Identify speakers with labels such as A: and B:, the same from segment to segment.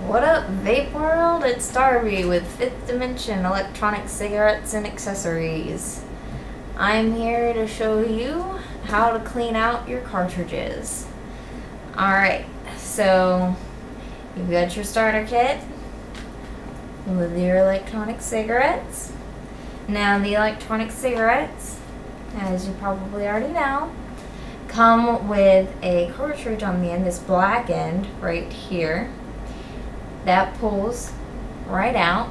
A: What up, Vape World? It's Darby with Fifth Dimension Electronic Cigarettes and Accessories. I'm here to show you how to clean out your cartridges. Alright, so you've got your starter kit with your electronic cigarettes. Now the electronic cigarettes, as you probably already know, come with a cartridge on the end, this black end right here. That pulls right out,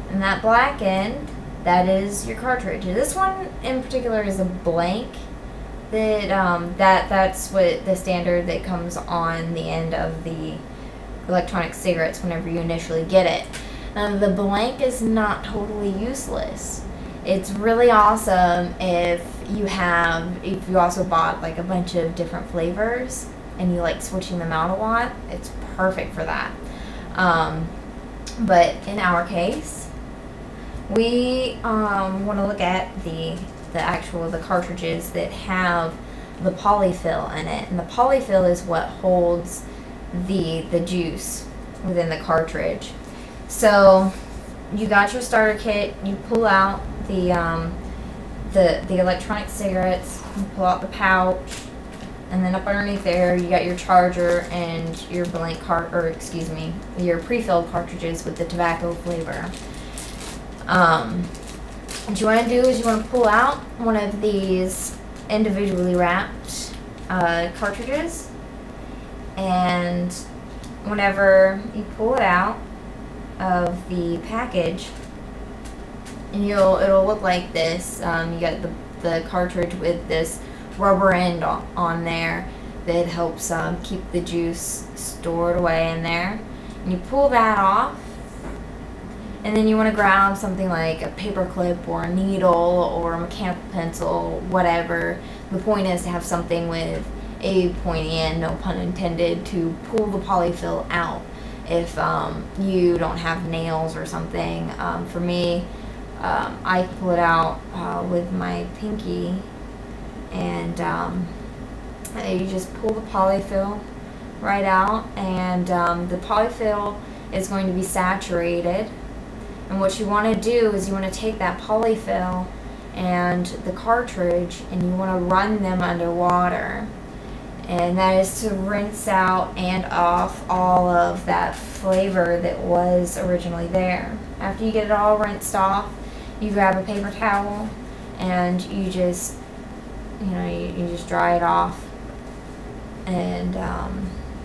A: and that black end, that is your cartridge. This one in particular is a blank. That's what the standard that comes on the end of the electronic cigarettes whenever you initially get it. Now the blank is not totally useless. It's really awesome if you also bought like a bunch of different flavors and you like switching them out a lot. It's perfect for that. But in our case, we want to look at the cartridges that have the polyfill in it, and the polyfill is what holds the juice within the cartridge. So you got your starter kit, you pull out the electronic cigarettes, you pull out the pouch. And then up underneath there, you got your charger and your your pre-filled cartridges with the tobacco flavor. What you want to do is you want to pull out one of these individually wrapped cartridges, and whenever you pull it out of the package, it'll look like this. You got the cartridge with this rubber end on there that helps keep the juice stored away in there. And you pull that off, and then you want to grab something like a paper clip or a needle or a mechanical pencil, whatever. The point is to have something with a pointy end, no pun intended, to pull the polyfill out if you don't have nails or something. For me, I pull it out with my pinky. And you just pull the polyfill right out, and the polyfill is going to be saturated. And what you want to do is you want to take that polyfill and the cartridge, and you want to run them underwater, and that is to rinse out and off all of that flavor that was originally there. After you get it all rinsed off, you grab a paper towel and you just you just dry it off, and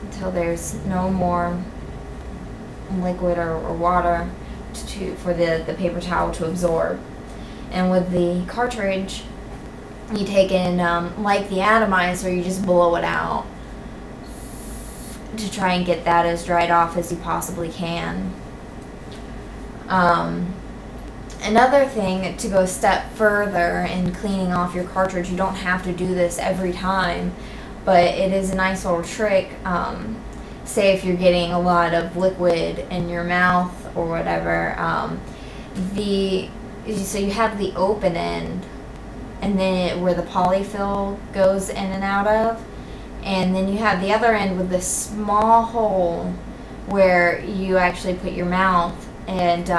A: until there's no more liquid or water for the paper towel to absorb. And with the cartridge, you take in, like the atomizer, you just blow it out to try and get that as dried off as you possibly can. Another thing, to go a step further in cleaning off your cartridge, you don't have to do this every time, but it is a nice little trick. Say if you're getting a lot of liquid in your mouth or whatever, so you have the open end, and then where the polyfill goes in and out of, and then you have the other end with this small hole where you actually put your mouth, and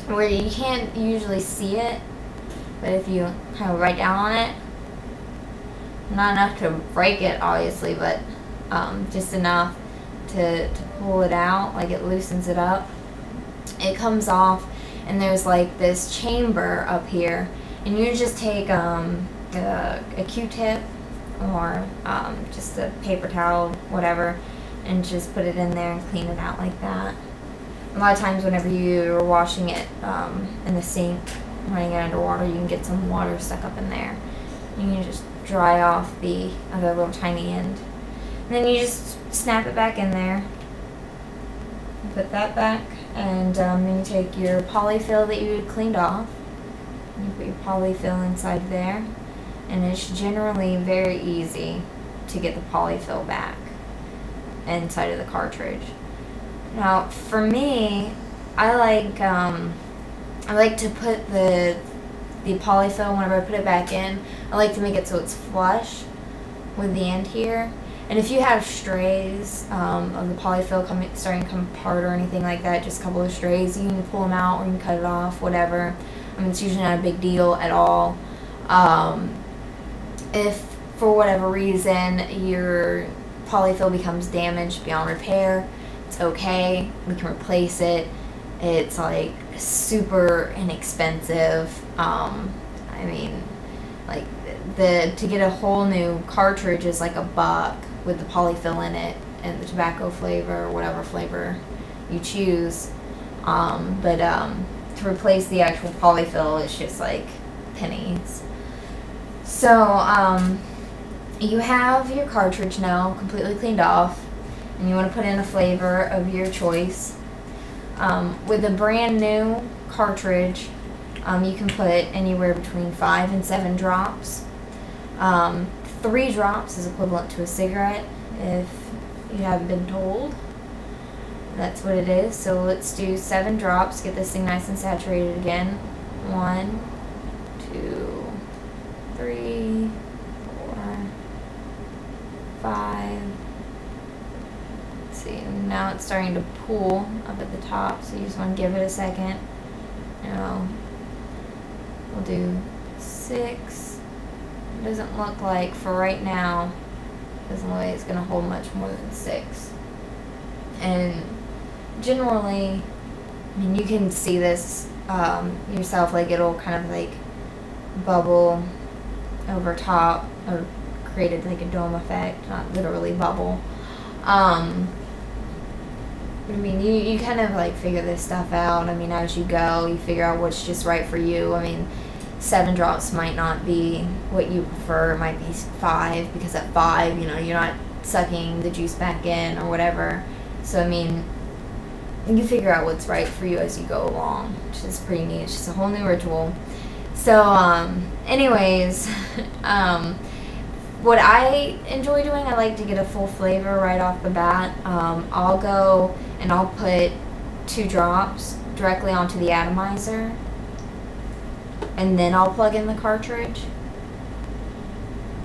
A: where you can't usually see it, but if you kind of write down on it, not enough to break it obviously, but just enough to pull it out, like it loosens it up, it comes off, and there's like this chamber up here, and you just take a Q-tip or just a paper towel, whatever, and just put it in there and clean it out like that. A lot of times whenever you're washing it in the sink, running it underwater, you can get some water stuck up in there. You can just dry off the other little tiny end. And then you just snap it back in there. Put that back, and then you take your polyfill that you had cleaned off. And you put your polyfill inside there. And it's generally very easy to get the polyfill back inside of the cartridge. Now, for me, I like to put the polyfill, whenever I put it back in, I like to make it so it's flush with the end here. And if you have strays of the polyfill starting to come apart or anything like that, just a couple of strays, you can pull them out or you can cut it off, whatever. I mean, it's usually not a big deal at all. If for whatever reason your polyfill becomes damaged beyond repair, it's okay. We can replace it. It's like super inexpensive. I mean, like to get a whole new cartridge is like $1 with the polyfill in it and the tobacco flavor or whatever flavor you choose. But to replace the actual polyfill, it's just like pennies. So you have your cartridge now completely cleaned off, and you want to put in a flavor of your choice. With a brand new cartridge, you can put anywhere between 5 and 7 drops. 3 drops is equivalent to a cigarette, if you haven't been told. That's what it is. So let's do 7 drops, get this thing nice and saturated again. 1, 2, 3, 4, 5. Let's see, now it's starting to pool up at the top, so you just want to give it a second. Now we'll do 6. It doesn't look like, for right now, doesn't look like it's going to hold much more than 6. And generally, I mean, you can see this yourself, like it'll kind of like bubble over top, or created like a dome effect, not literally bubble. I mean, you kind of like figure this stuff out. I mean, as you go, you figure out what's just right for you. I mean, 7 drops might not be what you prefer. It might be 5, because at 5, you know, you're not sucking the juice back in or whatever. So, I mean, you figure out what's right for you as you go along, which is pretty neat. It's just a whole new ritual. So, anyways, what I enjoy doing, I like to get a full flavor right off the bat. I'll go and I'll put 2 drops directly onto the atomizer, and then I'll plug in the cartridge.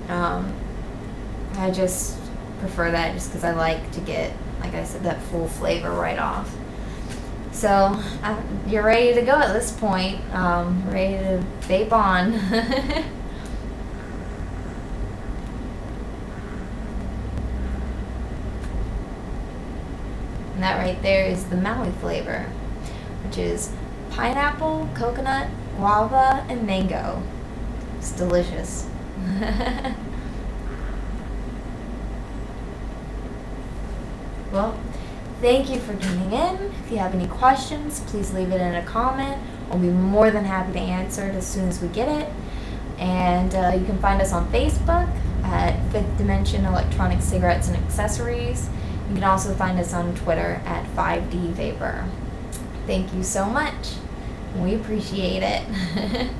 A: I just prefer that just because I like to get, like I said, that full flavor right off. So you're ready to go at this point. Ready to vape on. And that right there is the Maui flavor, which is pineapple, coconut, guava, and mango. It's delicious. Well, thank you for tuning in. If you have any questions, please leave it in a comment. I'll be more than happy to answer it as soon as we get it. And you can find us on Facebook at 5th Dimension Electronic Cigarettes and Accessories. You can also find us on Twitter at 5D Vapor. Thank you so much. We appreciate it.